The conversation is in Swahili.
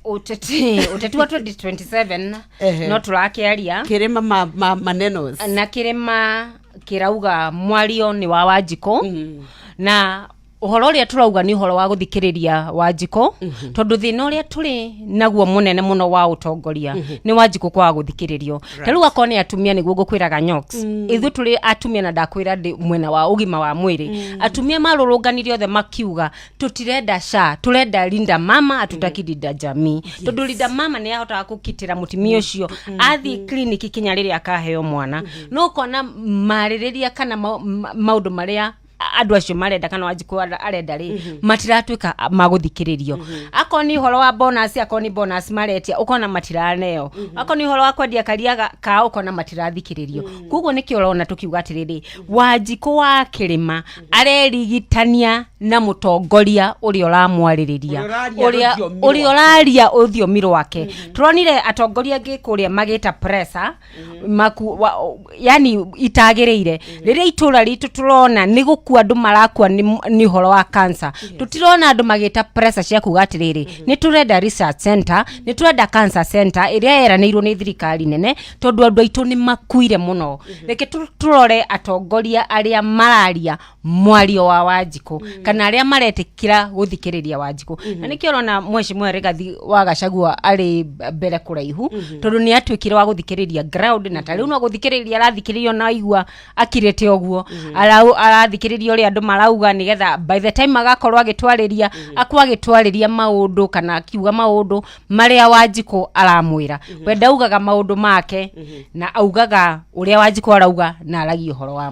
Uteti wa 2027 no turakiaria kirima manenos na kirima kirauga mwario ni wa Wanjiku na uhoro uria turauga ni uhoro wa guthikiriria Wanjiku tondu thina uria turi naguo munene muno wa utongoria ni Wanjiku kwa guthikiririo tariu akone atumia niguo gukwiraga nyox ithu turi atumia na ndakwira ndi mwena wa ugima wa mwiri atumia marurunganirio othe makiuga tutirenda sha turenda Linda Mama atutaki Linda Jamii tondu Linda Mama ni ahota gukitira mutimia ucio athi clinic kinya riria akaheo mwana no kona maririria kana maundu maria andu acio marenda kana Wanjiku arenda ri matiratuika maguthikiririo akoni horo wa bonus akoni bonus maretia ukona matiraneo akoni horo wa kwendia karia ka ukona matirathikiririo kuguo niki urona tukiuga atiriri Wanjiku wa kirima arerigitania na mutongoria uria uramwaririria uria uraria uthiomi rwake turonire atongoria ngikuria magita pressure yani itagiriire riria itura ritu turona ni gukua andu marakua ni horo wa cancer tutirona andu magita pressure cia kuga atiriri ni turenda research center ni turenda cancer center iria eranirwo ni thirikari nene tondu andu aitu ni makuire muno reke turore atongoria aria mararia mwario wa Wanjiku kana aria maretikira guthikiriria Wanjiku na nikio rona Mheshimiwa Rigathi wa Gachagua ari mbere kuraihu tondu ni atwikire wa guthikiriria ground na tariu no guthikiriria arathikiririo na igua akirete oguo arathikiririo ri andu marauga nigetha by the time agakorwa agitwariria akwagitwariria maundu kana akiuga maundu maria Wanjiku aramwira wenda ugaga maundu make na augaga uria Wanjiku arauga na aragi uhoro wa